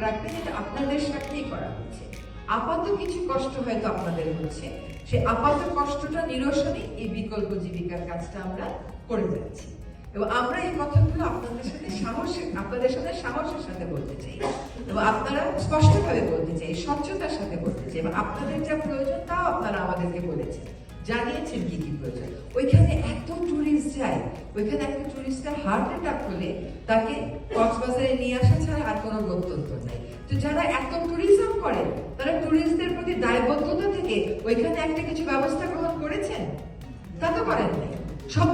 রাখবেন এটা আপনাদের সাথেই করা হচ্ছে। আপাত কিছু কষ্ট হয়তো আপনাদের হচ্ছে, সেই আপাত কষ্টটা নিরসনে এই বিকল্প জীবিকার কাজটা আমরা করে যাচ্ছি। এবং আমরা এই কথাগুলো আপনাদের সাথে সাহসের সাথে বলতে চাই, এবং আপনারা স্পষ্টভাবে বলতে চাই, স্বচ্ছতার সাথে বলতে চাই, এবং আপনাদের যা প্রয়োজন তাও আপনারা আমাদেরকে বলেছেন, জানিয়েছেন কি কি প্রয়োজন। ওইখানে এত টুরিস্ট যায়, ওইখানে একটা টুরিস্টের হার্ট অ্যাটাক হলে তাকে কক্সবাজারে নিয়ে আসা ছাড়া আর কোনো গত্যন্তর নাই। তো যারা এত ট্যুরিজম করেন তারা টুরিস্টদের প্রতি দায়বদ্ধতা থেকে ওইখানে একটা কিছু ব্যবস্থা গ্রহণ করেছেন? তা তো করেন নাই। সব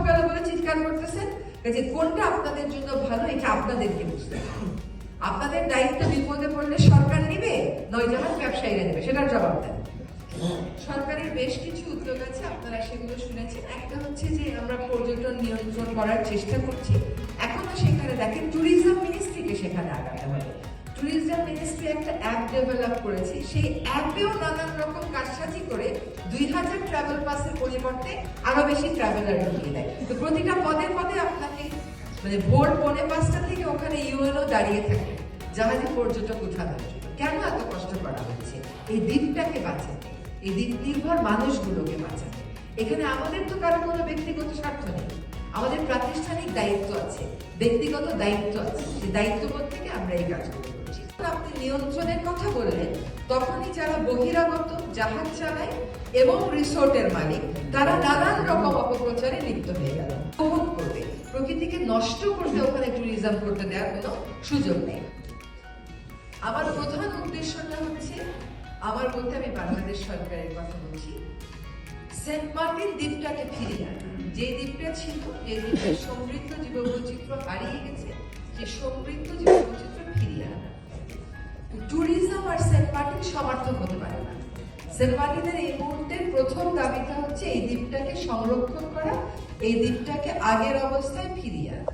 গেল বলে চিৎকার করতেছেন। কাজে কোনটা আপনাদের জন্য ভালো এটা আপনাদেরকে বুঝতে হবে। আপনাদের দায়িত্ব বিপদে পড়লে সরকার নেবে, নয় জাহাজ ব্যবসায়ীরা নেবে, সেটার জবাব দেন। সরকারের বেশ কিছু উদ্যোগ আছে, আপনারা সেগুলো শুনেছেন। একটা হচ্ছে যে আমরা পর্যটন নিয়ন্ত্রণ করার চেষ্টা করছি। এখনো সেখানে দেখেন ট্যুরিজম মিনিস্ট্রিকে সেখানে আগাতে হবে। ট্যুরিজম মিনিস্ট্রি একটা অ্যাপ ডেভেলপ করেছে, সেই অ্যাপেও নানান রকম কারসাজি করে 2000 ট্রাভেল পাসের পরিবর্তে আরো বেশি ট্রাভেলার ঢুকিয়ে দেয়। তো প্রতিটা পদে পদে আপনাকে মানে ভোর 4:45 থেকে ওখানে ইউএনও দাঁড়িয়ে থাকে জাহাজে পর্যটক উঠানোর জন্য। কেন এত কষ্ট করা হচ্ছে? এই দ্বীপটাকে বাঁচাতে, এই দ্বীপ নির্ভর মানুষগুলোকে বাঁচাতে। এখানে আমাদের তো কারো কোনো ব্যক্তিগত স্বার্থ নেই, আমাদের প্রাতিষ্ঠানিক দায়িত্ব আছে, ব্যক্তিগত দায়িত্ব আছে। সেই দায়িত্ববোধ থেকে আমরা এই কাজগুলো করছি। আপনি নিয়ন্ত্রণের কথা বললেন, তখনই যারা বহিরাগত জাহাজ চালায় এবং রিসোর্টের মালিক তারা নানান রকম অপপ্রচারে লিপ্ত হয়ে গেল। উপভোগ করবে, প্রকৃতিকে নষ্ট করতে ওখানে ট্যুরিজম করতে দেওয়ার কোনো সুযোগ নেই। আমার প্রধান উদ্দেশ্যটা হচ্ছে, আমার বলতে আমি বাংলাদেশ সরকারের কথা বলছি, সেন্ট মার্টিন দ্বীপটাকে ফিরিয়ে আনা। যে দ্বীপটা ছিল, যে দ্বীপের সমৃদ্ধ জীববৈচিত্র্য হারিয়ে গেছে, যে সমৃদ্ধ জীববৈচিত্র্য ফিরিয়ে আনা। ট্যুরিজম আর সেন্ট মার্টিন সমার্থক হতে পারে না। সেন্ট মার্টিনের এই মুহূর্তের প্রথম দাবিটা হচ্ছে এই দ্বীপটাকে সংরক্ষণ করা, এই দ্বীপটাকে আগের অবস্থায় ফিরিয়ে আনা।